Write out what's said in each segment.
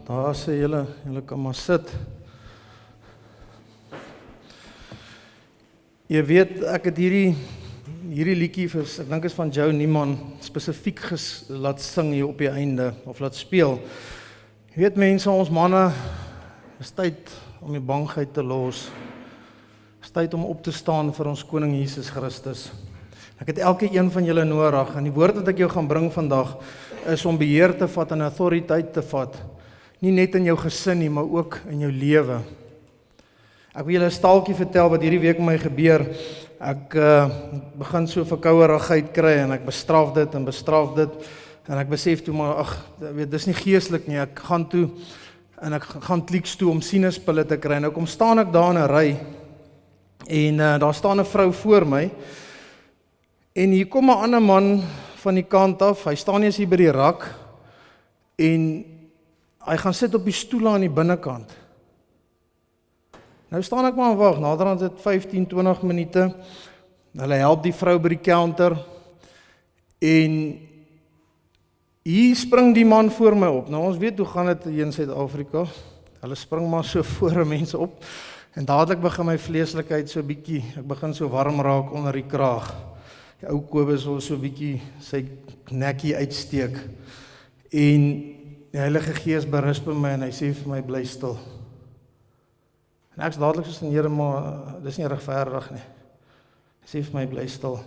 Daar sê julle kan maar sit. Jy weet, ek het hierdie liedjie, ek dink is van Joe Niemann, spesifiek laat sing hier op die einde, of laat speel. Jy weet mense, ons manne, is tyd om die bangheid te los. Is tyd om op te staan vir ons koning Jesus Christus. Ek het elke een van julle nodig, en die woord wat ek jou gaan bring vandag, is om beheer te vat en autoriteit te vat. Nie net in jou gesin nie, maar ook in jou lewe. Ek wil julle 'n staaltjie vertel wat hierdie week met my gebeur. Ek begin so verkouerigheid kry en ek bestraf dit en ek besef toe maar, dis nie geestelik nie. Ek gaan toe en ek gaan Clicks toe om sinuspille te kry. Nou kom staan ek daar in 'n ry en daar staan 'n vrou voor my. En hier kom 'n ander man van die kant af. Hy staan nie eens hier by die rak en hy gaan sit op die stoel aan die binnekant. Nou staan ek maar en wag, naderhand is dit 15-20 minute. Hulle help die vrou by die counter en hier spring die man voor my op. Nou ons weet hoe gaan dit hier in Suid-Afrika. Hulle spring maar so voor mense op en dadelik begin my vleeslikheid so bietjie, ek begin so warm raak onder die kraag. Die ou Kobus wil so bietjie sy nekkie uitsteek en die Heilige Gees berus by my en hy sê vir my, bly stil. En ek is dadelik soos 'n Here, maar dis nie regverdig nie. Hy sê vir my, bly stil.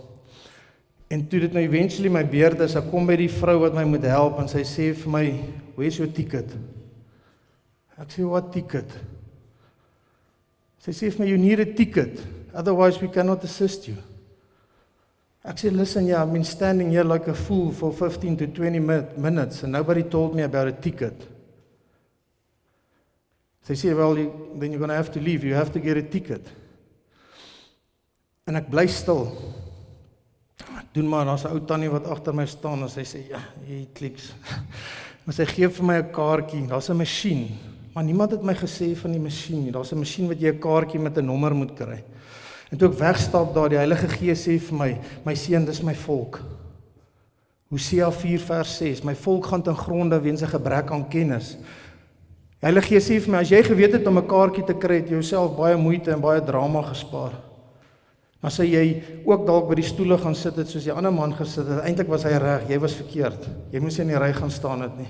En toe dit nou eventually my beurt is, ek kom by die vrou wat my moet help, en sy sê vir my, where's your ticket? Ek sê, what ticket? Sy sê vir my, you need a ticket, otherwise we cannot assist you. Ek sê, listen, yeah, I've been standing here like a fool for 15 to 20 minutes, and nobody told me about a ticket. Sy sê, well, then you're going to have to leave, you have to get a ticket. En ek bly stil. Ek doen maar, daar's 'n ou tannie wat agter my staan, en sy sê, ja, hier Clicks. Maar sy gee vir my 'n kaartjie, daar's 'n masjien, maar niemand het my gesê van die masjien nie, daar's 'n masjien wat jy 'n kaartjie met 'n nommer moet kry. En toe ek wegstap daar, die Heilige Gees sê vir my, my seun, dis my volk. Hosea 4 vers 6, my volk gaan ten gronde weens 'n gebrek aan kennis. Die Heilige Gees sê vir my, as jy geweet het om 'n kaartjie te kry, het jy jouself baie moeite en baie drama gespaar. Maar sê jy ook dalk by die stoele gaan sit het soos die ander man gesit het, eintlik was hy reg, jy was verkeerd. Jy moes nie in die ry gaan staan het nie.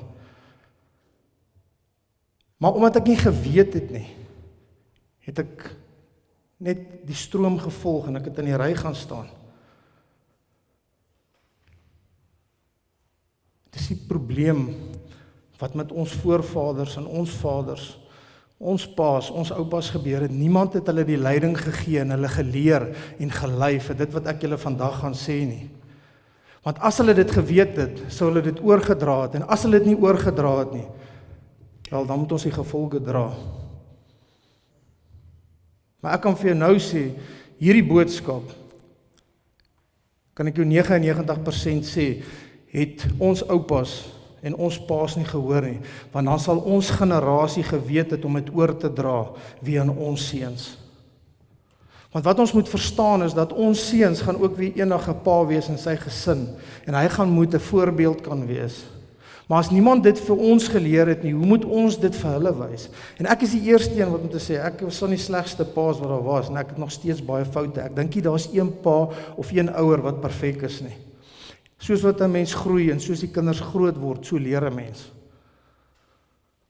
Maar omdat ek nie geweet het nie, het ek net die stroom gevolg en ek het in die ry gaan staan. Dit is die probleem wat met ons voorvaders en ons vaders, ons paas, ons oupas gebeur het. Niemand het hulle die leiding gegee en hulle geleer en gelei vir dit wat ek julle vandag gaan sê nie. Want as hulle dit geweet het, sou hulle dit oorgedra het, en as hulle dit nie oorgedra het nie, wel, dan moet ons die gevolge dra. Maar ek kan vir jou nou sê, hierdie boodskap, kan ek jou 99% sê, het ons oupas en ons paas nie gehoor nie, want dan sal ons generasie geweet het om dit oor te dra wie aan ons seuns. Want wat ons moet verstaan is dat ons seuns gaan ook weer eendag 'n pa wees in sy gesin, en hy gaan moet 'n voorbeeld kan wees. Maar as niemand dit vir ons geleer het nie, hoe moet ons dit vir hulle wys? En ek is die eerste een wat om te sê, ek was van die slegste paas wat daar was, en ek het nog steeds baie foute. Ek dink nie daar's een pa of een ouer wat perfek is nie. Soos wat 'n mens groei en soos die kinders groot word, so leer 'n mens.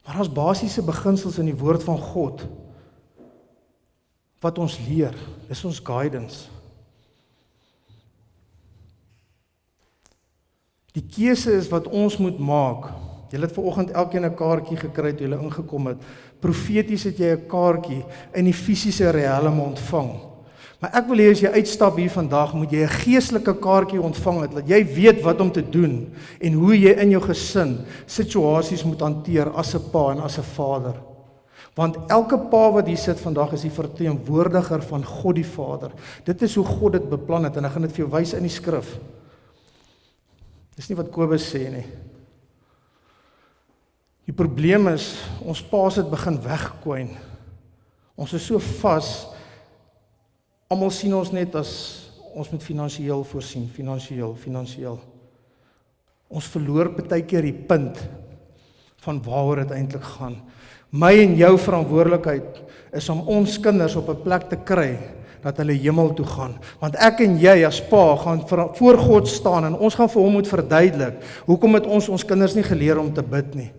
Maar daar's basiese beginsels in die woord van God wat ons leer. Dis ons guidance. Die keuse is wat ons moet maak. Julle het vanoggend elkeen 'n kaartjie gekry toe julle ingekom het. Profeties het jy 'n kaartjie in die fisiese riem ontvang. Maar ek wil hê as jy uitstap hier vandag, moet jy 'n geestelike kaartjie ontvang het, dat jy weet wat om te doen en hoe jy in jou gesin situasies moet hanteer as 'n pa en as 'n vader. Want elke pa wat hier sit vandag is die verteenwoordiger van God die Vader. Dit is hoe God dit beplan het, en ek gaan dit vir jou wys in die skrif. Dis nie wat Kobus sê nie. Die probleem is, ons paas het begin wegkwyn. Ons is so vas. Almal sien ons net as ons moet finansiëel voorsien, finansiëel. Ons verloor partykeer die punt van waaroor dit eintlik gaan. My en jou verantwoordelikheid is om ons kinders op 'n plek te kry dat hulle hemel toe gaan. Want ek en jy as pa gaan voor God staan en ons gaan vir hom moet verduidelik hoekom het ons kinders nie geleer om te bid nie.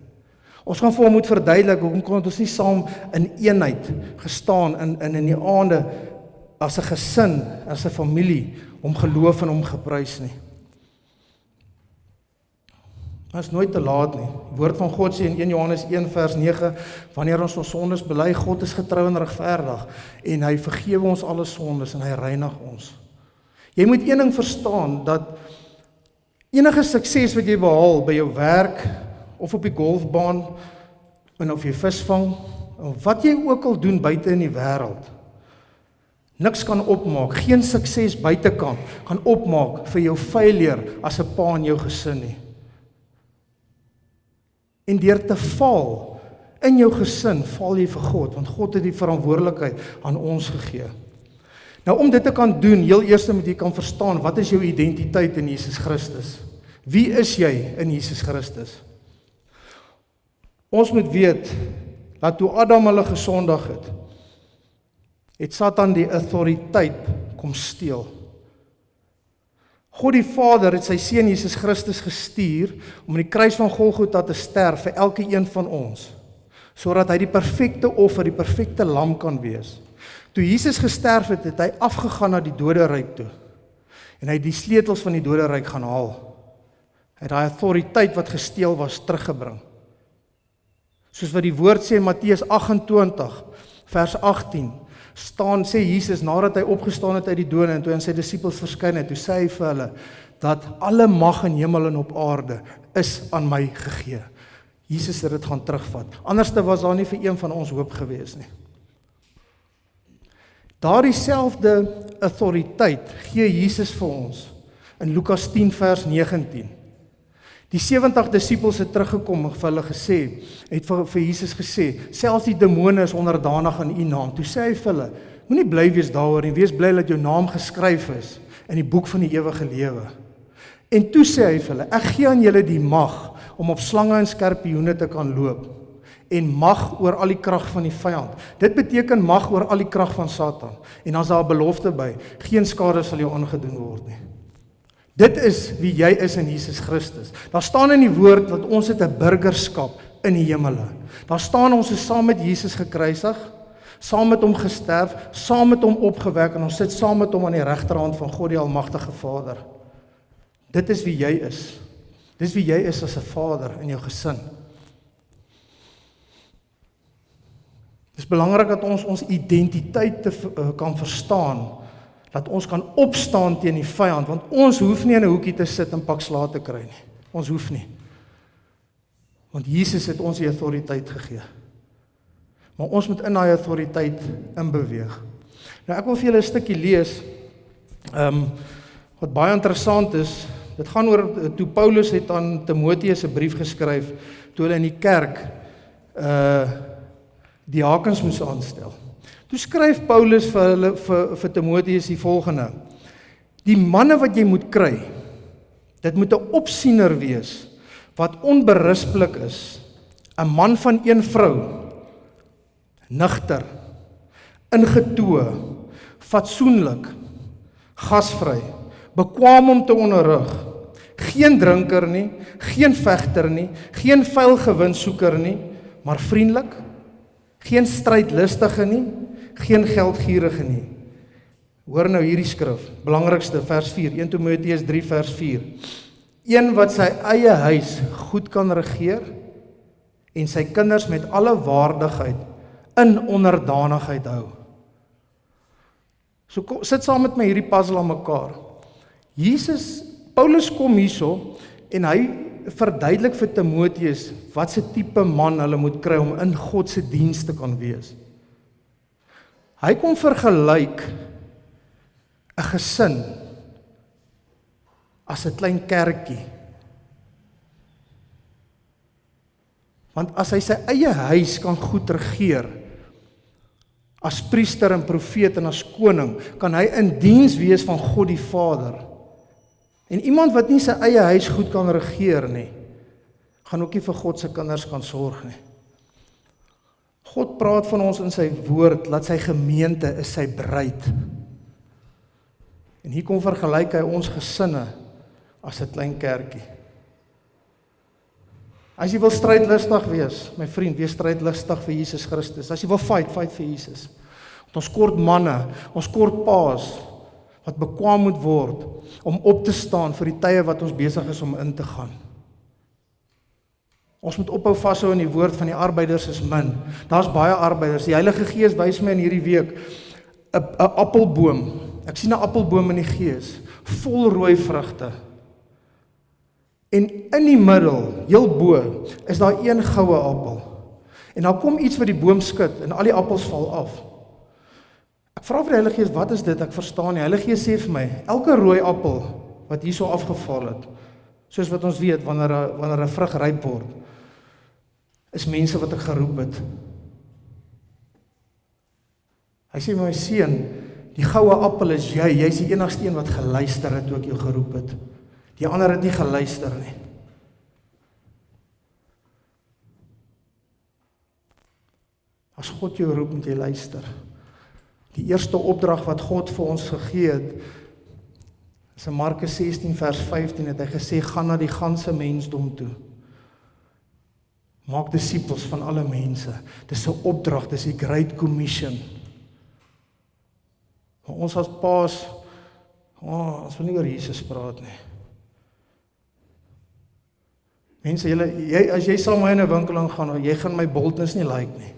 Ons gaan vir hom moet verduidelik hoekom kon ons nie saam in eenheid gestaan in die aande as 'n gesin, as 'n familie om geloof en om geprys nie. Dit is nooit te laat nie. Die woord van God sê in 1 Johannes 1 vers 9, wanneer ons sondes bely, God is getrou en regverdig en hy vergewe ons alle sondes en hy reinig ons. Jy moet een ding verstaan, dat enige sukses wat jy behaal by jou werk of op die golfbaan en of jy visvang, of wat jy ook al doen buite in die wêreld, niks kan opmaak, geen sukses buitekant kan opmaak vir jou failure as 'n pa in jou gesin nie. En deur te val in jou gesin, val jy vir God, want God het die verantwoordelikheid aan ons gegee. Nou om dit te kan doen, heel eers moet jy kan verstaan, wat is jou identiteit in Jesus Christus? Wie is jy in Jesus Christus? Ons moet weet, dat toe Adam hulle gesondig het Satan die autoriteit kom steel. God die Vader het sy seun Jesus Christus gestuur om in die kruis van Golgotha te sterf vir elke een van ons, sodat hy die perfekte offer, die perfekte lam kan wees. Toe Jesus gesterf het, het hy afgegaan na die doderyk toe en hy het die sleutels van die doderyk gaan haal. Hy het daai autoriteit wat gesteel was teruggebring. Soos wat die woord sê in Matteus 28 vers 18 sê Jesus nadat hy opgestaan het uit die dode en toe aan sy disippels verskyn het, toe sê hy vir hulle dat alle mag in hemel en op aarde is aan my gegee. Jesus het dit gaan terugvat. Anderste was daar nie vir een van ons hoop gewees nie. Daardie selfde autoriteit gee Jesus vir ons in Lukas 10 vers 19. Die 70 disippels het teruggekom en vir hulle gesê, het vir Jesus gesê, selfs die demone is onderdanig aan u naam. Toe sê hy vir hulle, moenie bly wees daaroor en wees bly dat jou naam geskryf is in die boek van die ewige lewe. En toe sê hy vir hulle, ek gee aan julle die mag om op slange en skorpioene te kan loop en mag oor al die krag van die vyand. Dit beteken mag oor al die krag van Satan. En dan is daar 'n belofte by, geen skade sal jou aangedoen word nie. Dit is wie jy is in Jesus Christus. Daar staan in die woord dat ons het 'n burgerskap in die hemele. Daar staan ons is saam met Jesus gekruisig, saam met hom gesterf, saam met hom opgewek en ons sit saam met hom aan die regterhand van God die Almagtige Vader. Dit is wie jy is. Dis wie jy is as 'n vader in jou gesin. Dit is belangrik dat ons ons identiteit kan verstaan, dat ons kan opstaan teen die vyand, want ons hoef nie in 'n hoekie te sit en pak slaag te kry nie. Ons hoef nie. Want Jesus het ons die autoriteit gegee. Maar ons moet in daai autoriteit inbeweeg. Nou ek wil vir julle 'n stukkie lees, wat baie interessant is. Dit gaan oor, toe Paulus het aan Timoteus 'n brief geskryf, toe hulle in die kerk, diakens moes aanstel. Toe skryf Paulus vir Timoteus die volgende: die manne wat jy moet kry, dit moet 'n opsiener wees, wat onberispelik is, 'n man van een vrou, nugter, ingetoe, fatsoenlik, gasvry, bekwaam om te onderrig, geen drinker nie, geen vegter nie, geen vuil gewinssoeker nie, maar vriendelik, geen strydlustige nie, geen geldgierige nie. Hoor nou hierdie skrif, belangrikste vers 4, 1 Timoteus 3 vers 4. Een wat sy eie huis goed kan regeer en sy kinders met alle waardigheid in onderdanigheid hou. So sit saam met my hierdie puzzle aan mekaar. Paulus kom hierso en hy verduidelik vir Timoteus wat se tipe man hulle moet kry om in God se diens te kan wees. Hy kom vergelyk 'n gesin as 'n klein kerkie. Want as hy sy eie huis kan goed regeer, as priester en profeet en as koning, kan hy in diens wees van God die Vader. En iemand wat nie sy eie huis goed kan regeer nie, gaan ook nie vir God se kinders kan sorg nie. God praat van ons in sy woord, dat sy gemeente is sy bruid. En hier kom vergelyk hy ons gesinne as 'n klein kerkie. As jy wil strydlustig wees, my vriend, wees strydlustig vir Jesus Christus. As jy wil fight vir Jesus. Want ons kort manne, ons kort paas, wat bekwam moet word, om op te staan vir die tye wat ons besig is om in te gaan. Ons moet ophou vashou in die woord van die arbeiders is min. Daar's baie arbeiders. Die Heilige Gees wys my in hierdie week 'n appelboom. Ek sien 'n appelboom in die gees, vol rooi vrugte. En in die middel, heel bo, is daar een goue appel. En dan kom iets wat die boom skud en al die appels val af. Ek vra vir die Heilige Gees, wat is dit? Ek verstaan nie. Heilige Gees sê vir my, elke rooi appel wat hier so afgeval het, soos wat ons weet wanneer 'n vrug ryp word, is mense wat ek geroep het. Hy sê my seun, die goue appel is jy's die enigste een wat geluister het toe ek jou geroep het. Die ander het nie geluister nie. As God jou roep, moet jy luister. Die eerste opdrag wat God vir ons gegee het, is in Markus 16 vers 15 het hy gesê, gaan na die ganse mensdom toe. Maak disippels van alle mense. Dis 'n opdrag, dis die Great Commission. Maar ons as paas, ons wil nie oor Jesus praat nie. Mense, as jy sal my in 'n winkel ingaan, jy gaan my boldness nie like nie.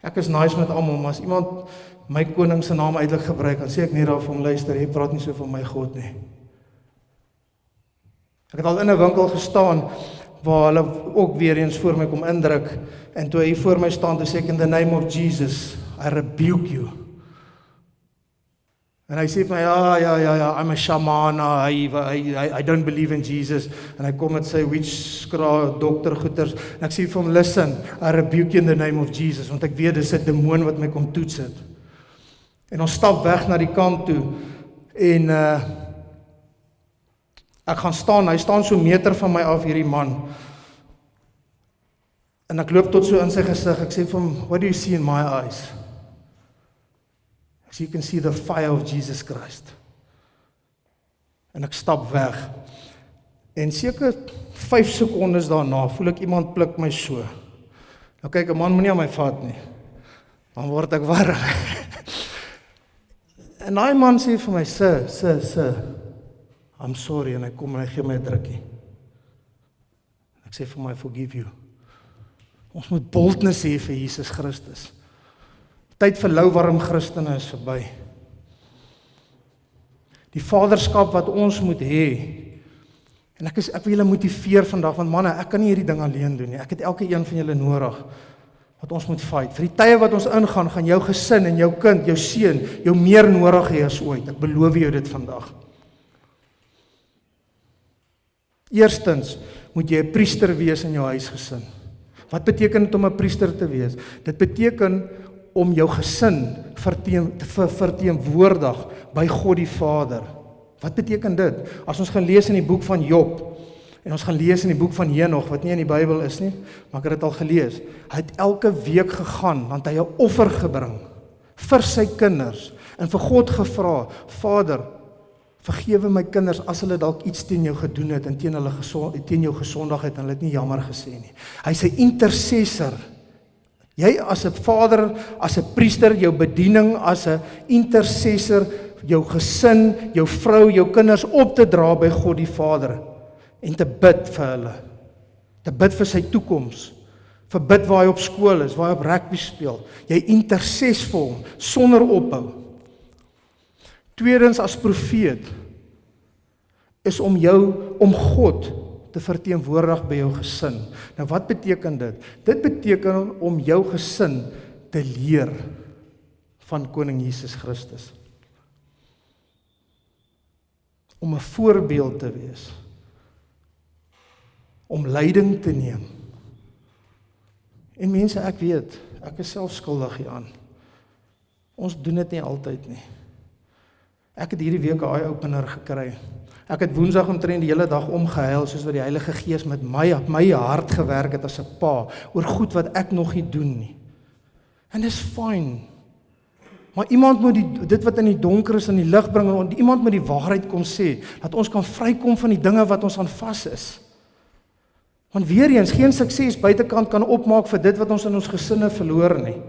Ek is nice met almal, maar as iemand my koning se naam uitlik gebruik, dan sê ek nie daar vir hom, luister, jy praat nie so van my God nie. Ek het al in 'n winkel gestaan, waar hulle ook weer eens voor my kom indruk, en toe hy voor my staan, toe sê ek, in the name of Jesus, I rebuke you. En hy sê vir my, ja, I'm a shaman, I don't believe in Jesus, en hy kom met sy witchcraft, dokter goeters, en ek sê vir hom, listen, I rebuke you in the name of Jesus, want ek weet, dis 'n demoon wat my kom toets het. En ons stap weg na die kant toe, en ek gaan staan, hy staan so 'n meter van my af, hierdie man, en ek loop tot so in sy gesig, ek sê vir hom, what do you see in my eyes? So you can see the fire of Jesus Christ. En ek stap weg. En seker 5 sekondes daarna voel ek iemand pluk my so. Nou kyk, 'n man moenie aan my vat nie. Dan word ek warm. En daai man sê vir my, sir, I'm sorry, en hy kom en hy gee my 'n drukkie. Ek sê vir my, I forgive you. Ons moet boldness hê vir Jesus Christus. Tyd vir louwarm Christene is verby. Die vaderskap wat ons moet hê, en ek wil julle motiveer vandag, want manne, ek kan nie hierdie ding alleen doen nie. Ek het elke een van julle nodig, wat ons moet fight. Vir die tye wat ons ingaan, gaan jou gesin en jou kind, jou seun, jou meer nodig hê as ooit. Ek beloof jou dit vandag. Eerstens, moet jy 'n priester wees in jou huisgesin. Wat beteken dit om 'n priester te wees? Dit beteken om jou gesin verteenwoordig by God die Vader. Wat beteken dit? As ons gaan lees in die boek van Job, en ons gaan lees in die boek van Henog, wat nie in die Bybel is nie, maar ek het dit al gelees, hy het elke week gegaan, want hy 'n offer gebring, vir sy kinders, en vir God gevra, Vader, vergewe my kinders, as hulle dalk iets teen jou gedoen het, en teen jou gesondig het, en hulle het nie jammer gesê nie. Hy is 'n intercessor. Jy as 'n vader, as 'n priester, jou bediening as 'n intercessor, jou gesin, jou vrou, jou kinders op te dra by God die Vader en te bid vir hulle. Te bid vir sy toekoms. Vir bid waar hy op skool is, waar hy op rugby speel. Jy intercess vir hom sonder ophou. Tweedens, as profeet is om God te verteenwoordig by jou gesin. Nou wat beteken dit? Dit beteken om jou gesin te leer van Koning Jesus Christus. Om 'n voorbeeld te wees. Om leiding te neem. En mense, ek weet, ek is self skuldig hieraan. Ons doen dit nie altyd nie. Ek het hierdie week 'n eye-opener gekry. Ek het Woensdag omtrent die hele dag omgehuil, soos wat die Heilige Gees met my hart gewerk het as 'n pa, oor goed wat ek nog nie doen nie. En dis fyn. Maar iemand moet dit wat in die donker is in die lig bring, en iemand moet die waarheid kom sê, dat ons kan vrykom van die dinge wat ons aan vas is. Want weer eens, geen sukses buitekant kan opmaak vir dit wat ons in ons gesinne verloor nie.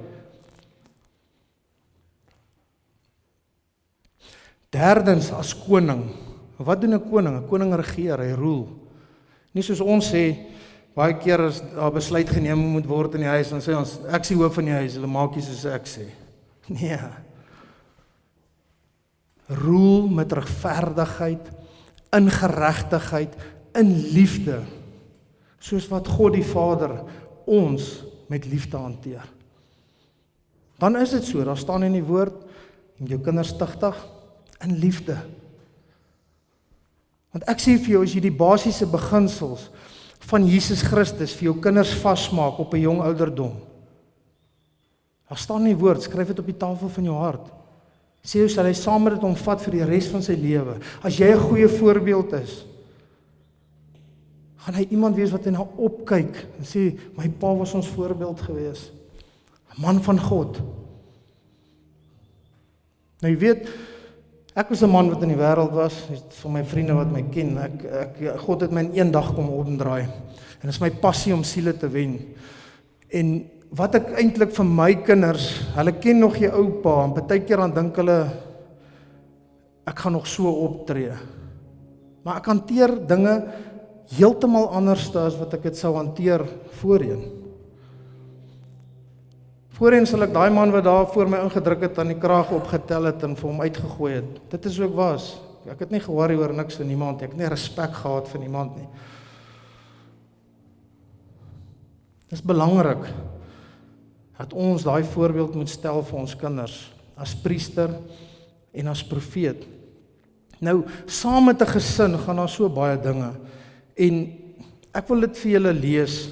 Derdens, as koning. Wat doen 'n koning? 'n Koning regeer, hy roel. Nie soos ons sê, baie keer as daar besluit geneem moet word in die huis, dan sê ons, ek sê hoof van die huis, hulle maak nie soos ek sê. Nee. Roel met regverdigheid, in geregtigheid, in liefde. Soos wat God die Vader ons met liefde hanteer. Dan is dit so, daar staan in die woord, en jou kinders tugtig, in liefde. Want ek sê vir jou, as jy die basiese beginsels van Jesus Christus vir jou kinders vasmaak op 'n jong ouderdom, daar staan in die woord, skryf dit op die tafel van jou hart. Sê hoe sal hy saam met dit omvat vir die res van sy lewe. As jy 'n goeie voorbeeld is, gaan hy iemand wees wat hy na opkyk en sê, my pa was ons voorbeeld gewees. 'n Man van God. Nou jy weet, ek was 'n man wat in die wêreld was, vir my vriende wat my ken, God het my in een dag kom omdraai, en dit is my passie om siele te wen, en wat ek eintlik vir my kinders, hulle ken nog jou oupa, en baie keer dan dink hulle, ek gaan nog so optree, maar ek hanteer dinge heeltemal anders as wat ek dit sou hanteer voorheen. Voorheen sal ek daai man wat daar voor my ingedruk het, aan die kraag opgetel het en vir hom uitgegooi het. Dit is hoe ek was. Ek het nie ge-worry oor niks vir niemand nie. Ek het nie respek gehad vir niemand nie. Dit is belangrik dat ons daai voorbeeld moet stel vir ons kinders, as priester en as profeet. Nou, saam met 'n gesin gaan daar so baie dinge, en ek wil dit vir julle lees.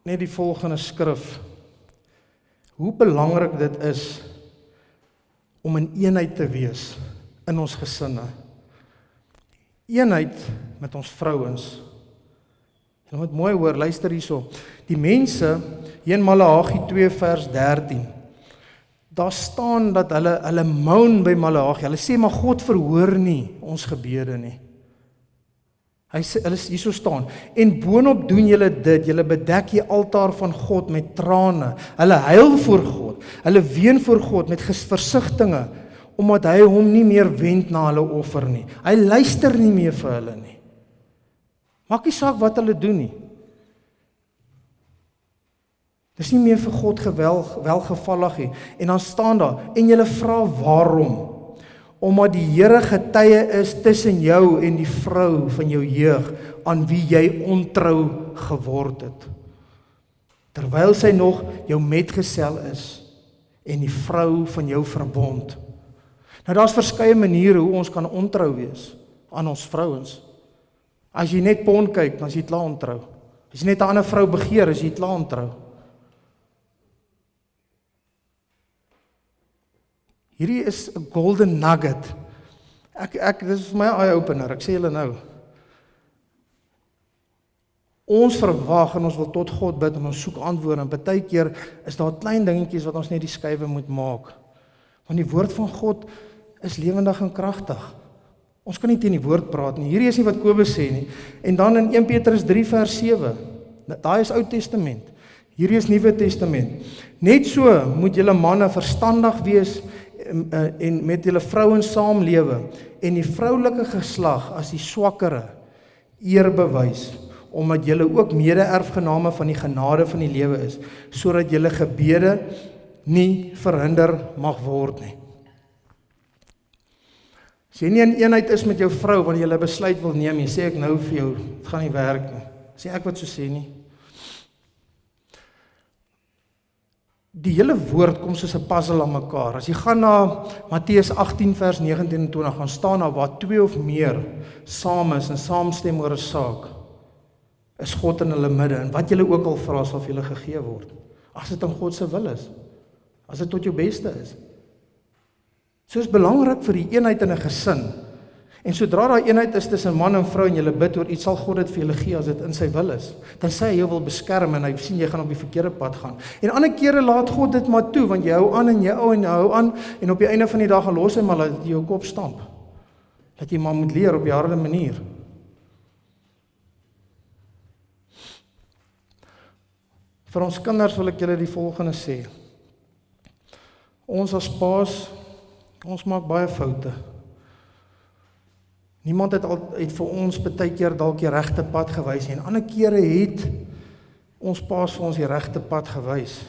Net die volgende skrif. Hoe belangrik dit is om in eenheid te wees in ons gesinne. Eenheid met ons vrouens. Jy moet mooi hoor, luister hierso. Die mense, hier in Maleagi 2 vers 13, daar staan dat hulle moan by Maleagi. Hulle sê, maar God verhoor nie ons gebede nie. Hulle hierso staan, en boonop doen julle dit, julle bedek die altaar van God met trane, hulle huil voor God, hulle ween voor God met versigtinge, omdat hy hom nie meer wend na hulle offer nie. Hy luister nie meer vir hulle nie. Maak nie saak wat hulle doen nie. Dis nie meer vir God welgevallig nie. En dan staan daar, en julle vra waarom? Omdat die Here getuie is tussen jou en die vrou van jou jeug, aan wie jy ontrou geword het. Terwyl sy nog jou metgesel is, en die vrou van jou verbond. Nou daar's verskeie maniere hoe ons kan ontrou wees aan ons vrouens. As jy net porn kyk, dan is jy klaar ontrou. As jy net 'n ander vrou begeer, is jy klaar ontrou. Hierdie is 'n golden nugget. Dis vir my eye-opener, ek sê julle nou. Ons verwag en ons wil tot God bid en ons soek antwoorde, en baie keer is daar klein dingetjies wat ons net die skuwe moet maak. Want die woord van God is lewendig en kragtig. Ons kan nie teen die woord praat nie. Hierdie is nie wat Kobus sê nie. En dan in 1 Petrus 3 vers 7. Daai is Ou Testament. Hierdie is Nuwe Testament. Net so moet julle manne verstandig wees en met julle vrouens saamlewe, en die vroulike geslag as die swakkere eer bewys, omdat julle ook mede-erfgename van die genade van die lewe is, sodat julle gebede nie verhinder mag word nie. As jy nie in eenheid is met jou vrou wanneer jy besluit wil neem, jy sê ek nou vir jou, dit gaan nie werk nie. Sê ek wat so sê nie. Die hele woord kom soos 'n puzzle aan mekaar. As jy gaan na Matteus 18 vers 19 en 20, gaan staan daar waar 2 of meer saam is en saamstem oor 'n saak, is God in hulle midde, en wat julle ook al vra sal vir julle gegee word. As dit in God se wil is. As dit tot jou beste is. So is belangrik vir die eenheid in 'n gesin. En sodra daai eenheid is tussen man en vrou en julle bid oor iets, sal God dit vir julle gee as dit in sy wil is. Dan sê hy jou wil beskerm en hy sien jy gaan op die verkeerde pad gaan. En ander kere laat God dit maar toe, want jy hou aan en jy hou aan en op die einde van die dag gaan los hy maar dat jy jou kop stamp. Dat jy maar moet leer op die harde manier. Vir ons kinders wil ek julle die volgende sê. Ons as paas, ons maak baie foute. Niemand het vir ons baie keer dalk die regte pad gewys en ander kere het ons paas vir ons die regte pad gewys.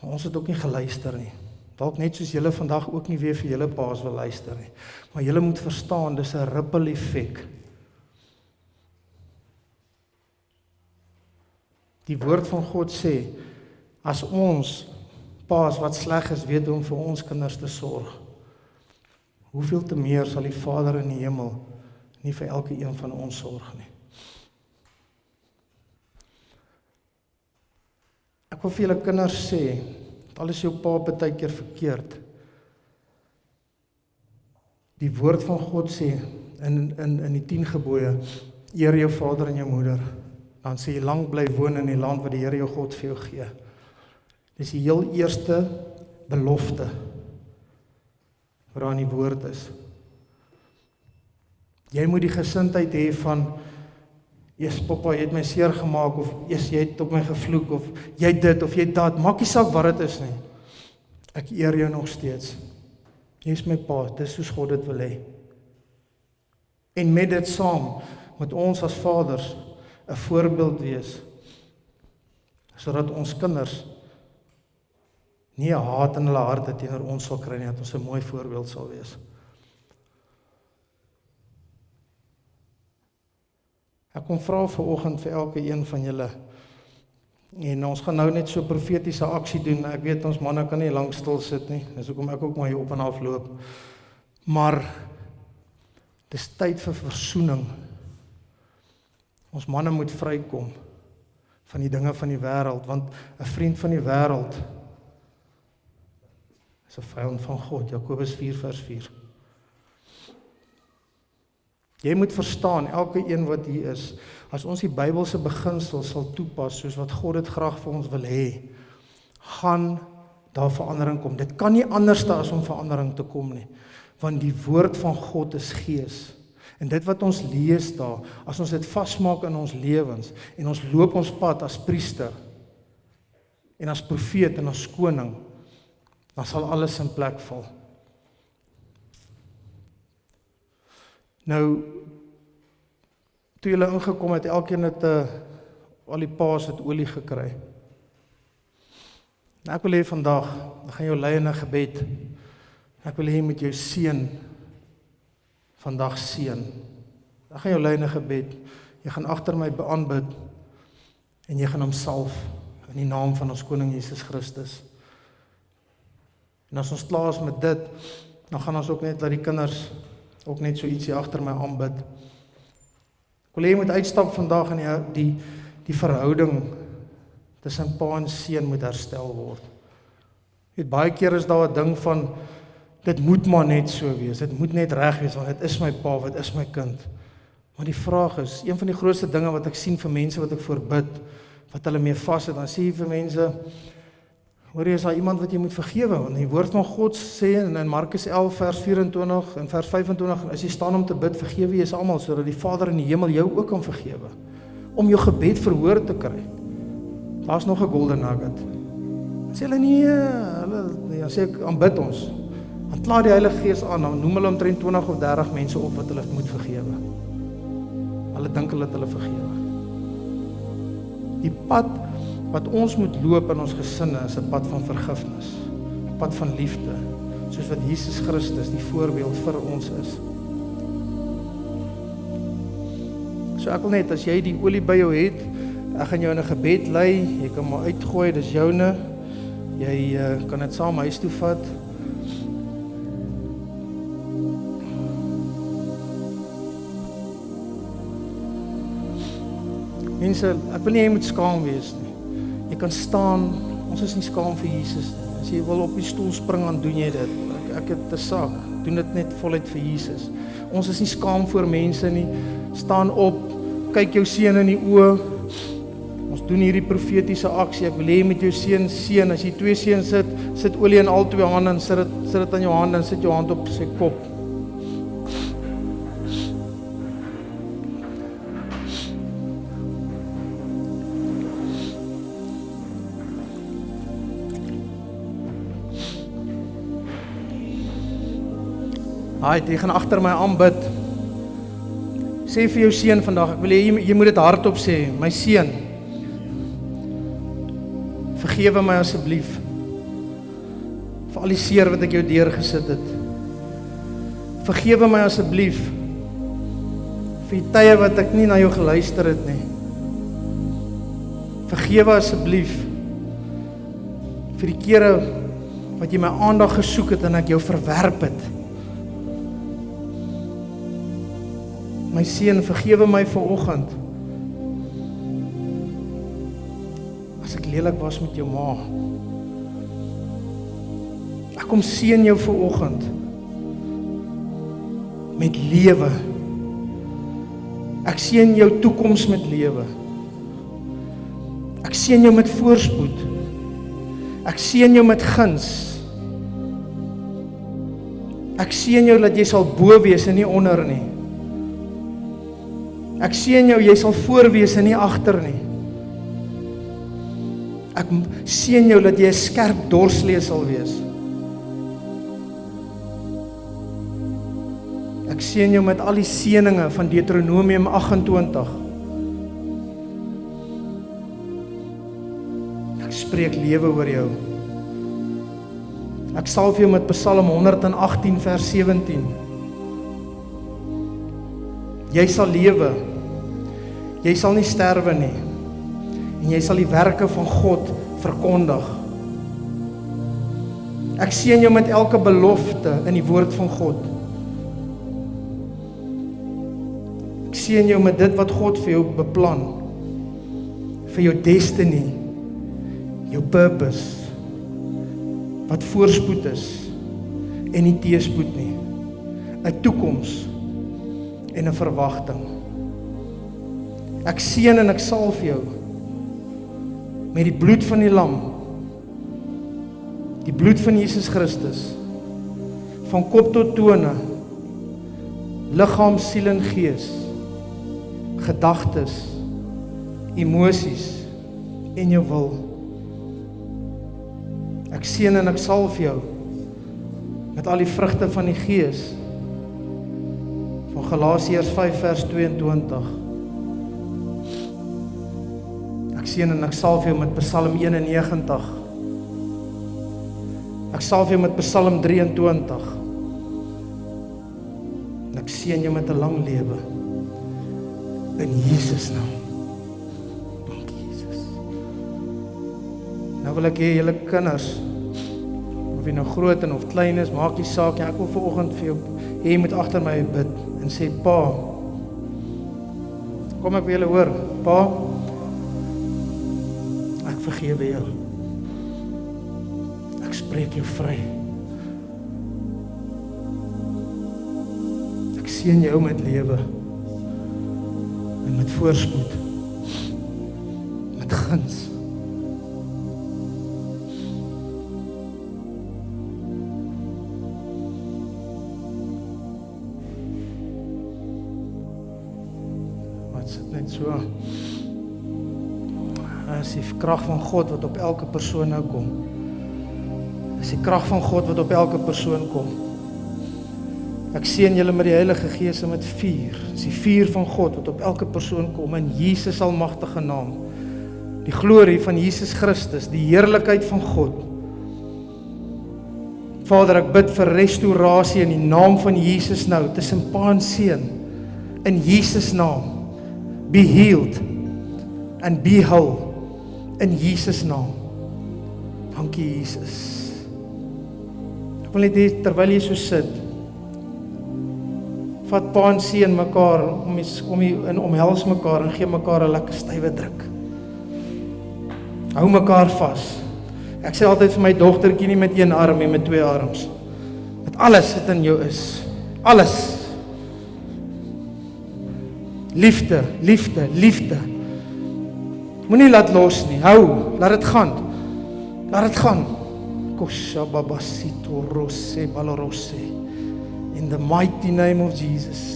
Maar ons het ook nie geluister nie. Dalk net soos julle vandag ook nie weer vir julle paas wil luister nie. Maar julle moet verstaan, dis 'n ripple effek. Die woord van God sê, as ons paas wat sleg is, weet om vir ons kinders te sorg, hoeveel te meer sal die Vader in die hemel nie vir elke een van ons sorg nie. Ek wil vir julle kinders sê, al is jou pa baie keer verkeerd, die woord van God sê, in die 10 gebooie, eer jou vader en jou moeder, dan sê jy lank bly woon in die land wat die Here jou God vir jou gee. Dis die heel eerste belofte wat daar in die woord is. Jy moet die gesindheid hê van, "Eers pappa, jy het my seer gemaak," of "Eers jy het op my gevloek," of "Jy dit," of "Jy dat." Maak nie saak wat dit is nie. Ek eer jou nog steeds. Jy is my pa, dis soos God dit wil hê. En met dit saam, moet ons as vaders 'n voorbeeld wees, sodat ons kinders nie 'n haat in hulle harte teenoor ons sal kry nie, dat ons 'n mooi voorbeeld sal wees. Ek kom vra vanoggend vir elke een van julle, en ons gaan nou net so profetiese aksie doen. Ek weet ons manne kan nie lank stil sit nie, dis hoekom ek ook maar hier op en af loop. Maar dis tyd vir versoening. Ons manne moet vrykom van die dinge van die wêreld, want 'n vriend van die wêreld is 'n vyand van God, Jakobus 4 vers 4. Jy moet verstaan, elke een wat hier is, as ons die Bybelse beginsels sal toepas, soos wat God dit graag vir ons wil hê, gaan daar verandering kom. Dit kan nie anders as om verandering te kom nie, want die woord van God is gees. En dit wat ons lees daar, as ons dit vasmaak in ons lewens, en ons loop ons pad as priester, en as profeet en as koning, dan sal alles in plek val. Nou, toe julle ingekom het, elkeen het al die paas het olie gekry. Nou, ek wil hê vandag, ek gaan jou lei in 'n gebed. Ek wil hê met jou seën, vandag seën. Ek gaan jou lei in 'n gebed. Jy gaan agter my aanbid, en jy gaan hom salf, in die naam van ons koning Jesus Christus. En as ons klaar is met dit, dan gaan ons ook net laat die kinders ook net so ietsie agter my aanbid. Ek wil hê jy moet uitstap vandag en die verhouding tussen pa en seun moet herstel word. Jy weet, baie keer is daar 'n ding van, dit moet maar net so wees, dit moet net reg wees, want dit is my pa, dit is my kind. Maar die vraag is, een van die grootste dinge wat ek sien vir mense wat ek voorbid, wat hulle mee vas het, dan sê jy vir mense, hoor jy, is daar iemand wat jy moet vergewe, want die woord van God sê in Markus 11 vers 24 en vers 25, as jy staan om te bid, vergewe jy is almal, sodat die Vader in die hemel jou ook kan vergewe, om jou gebed verhoor te kry. Daar's nog 'n golden nugget. Dan sê hulle nee, dan sê ek, aanbid ons. Dan klaar die Heilige Gees aan, dan noem hulle omtrent 20 of 30 mense op wat hulle moet vergewe. Hulle dink hulle het hulle vergewe. Die pad wat ons moet loop in ons gesinne is 'n pad van vergifnis, 'n pad van liefde, soos wat Jesus Christus die voorbeeld vir ons is. So ek wil net, as jy die olie by jou het, ek gaan jou in 'n gebed lei, jy kan maar uitgooi, dis joune, jy kan dit saam huis toe vat. Mense, ek wil nie jy moet skaam wees nie. Jy kan staan, ons is nie skaam vir Jesus nie. As jy wil op die stoel spring, dan doen jy dit. ek het 'n saak, doen dit net voluit vir Jesus. Ons is nie skaam voor mense nie, staan op, kyk jou seun in die oë, ons doen hierdie profetiese aksie, ek wil hê jy met jou seun, as jy 2 seuns sit olie in al 2 hande, en sit dit aan jou hand, en sit jou hand op sy kop. Jy gaan agter my aanbid. Sê vir jou seun vandag, ek wil hê jy moet dit hardop sê, my seun, vergewe my asseblief vir al die seer wat ek jou deurgesit het. Vergewe my asseblief vir die tye wat ek nie na jou geluister het nie. Vergewe asseblief vir die kere wat jy my aandag gesoek het en ek jou verwerp het. My seun, vergewe my vanoggend as ek lelik was met jou ma. Ek kom seën jou vanoggend met lewe. Ek seën jou toekoms met lewe. Ek seën jou met voorspoed. Ek seën jou met guns. Ek seën jou dat jy sal bo wees en nie onder nie. Ek seën jou, jy sal voor wees en nie agter nie. Ek seën jou dat jy 'n skerp dorslees sal wees. Ek seën jou met al die seëninge van Deuteronomium 28. Ek spreek lewe oor jou. Ek salf jou met Psalm 118 vers 17. Jy sal lewe. Jy sal nie sterwe nie. En jy sal die werke van God verkondig. Ek seën jou met elke belofte in die woord van God. Ek seën jou met dit wat God vir jou beplan. Vir jou destiny. Jou purpose. Wat voorspoed is en nie teëspoed nie. 'n toekoms en 'n verwagting. Ek seën en ek salf jou met die bloed van die lam, die bloed van Jesus Christus, van kop tot tone, liggaam, siel en gees, gedagtes, emosies en jou wil. Ek seën en ek salf jou met al die vrugte van die gees, van Galasiërs 5 vers 22. Ek seën en ek salf jou met Psalm 91. Ek salf jou met Psalm 23. En ek seën jou met 'n lang lewe. In Jesus naam. Dank Jesus. Nou wil ek hê julle kinders, of jy nou groot en of klein is, maak nie saak nie. Ek wil vanoggend vir jou hê jy moet agter my bid en sê, Pa, kom ek wil julle hoor, Pa, ek vergewe jou. Ek spreek jou vry. Ek seën jou met lewe en met voorspoed, met guns. Wat sit net so? Is die krag van God wat op elke persoon nou kom. Is die krag van God wat op elke persoon kom. Ek seën julle met die Heilige Gees en met vuur. Is die vuur van God wat op elke persoon kom in Jesus almagtige naam. Die glorie van Jesus Christus, die heerlikheid van God. Vader, ek bid vir restaurasie in die naam van Jesus nou, tussen pa en seun. In Jesus naam. Be healed and be whole. In Jesus naam. Dankie Jesus. Ek wil net hê, terwyl jy so sit, vat pa en seun mekaar, omhels mekaar en gee mekaar 'n lekker stywe druk. Hou mekaar vas. Ek sê altyd vir my dogtertjie, nie met een arm nie, met 2 arms. met alles wat in jou is. Alles. Liefde, liefde, liefde. Moenie laat los nie. Hou, laat dit gaan. Laat dit gaan. Kosha babasito rose balorose. In the mighty name of Jesus.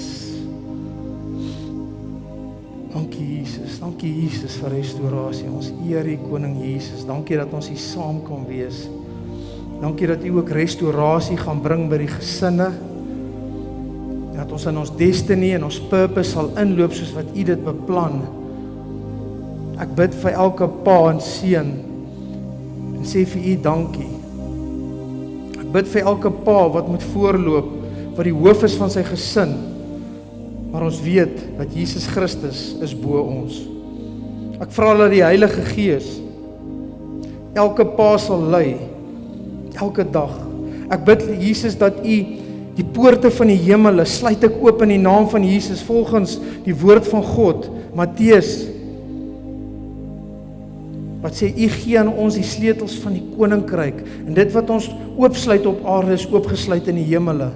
Dankie Jesus vir restaurasie. Ons eer U Koning Jesus. Dankie dat ons hier saam kan wees. Dankie dat U ook restaurasie gaan bring by die gesinne. Dat ons in ons destiny en ons purpose sal inloop soos wat U dit beplan. Ek bid vir elke pa en seun en sê vir U dankie. Ek bid vir elke pa wat moet voorloop, wat die hoof is van sy gesin. Maar ons weet dat Jesus Christus is bo ons. Ek vra dat die Heilige Gees elke pa sal lei, elke dag. Ek bid Jesus dat U die poorte van die hemele sluit ek oop in die naam van Jesus volgens die woord van God. Matteus wat sê U gee aan ons die sleutels van die koninkryk en dit wat ons oopsluit op aarde is oopgesluit in die hemele.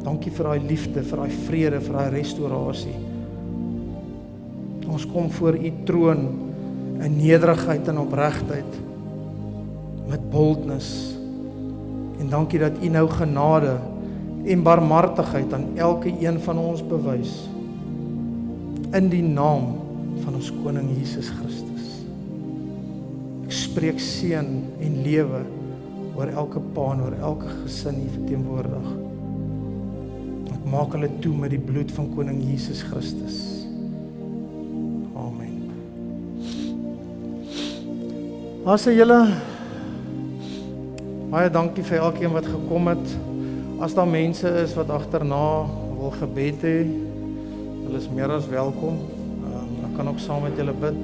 Dankie vir daai liefde, vir daai vrede, vir daai restaurasie. Ons kom voor U troon in nederigheid en opregtheid met boldness. En dankie dat U nou genade en barmhartigheid aan elke een van ons bewys. In die naam van ons Koning Jesus Christus. Ek spreek seën en lewe oor elke pa en oor elke gesin hier verteenwoordig. Ek maak hulle toe met die bloed van Koning Jesus Christus. Amen. As julle baie dankie vir elkeen wat gekom het. As daar mense is wat agterna wil gebed hê, hulle is meer as welkom. Ek kan ook saam met julle bid.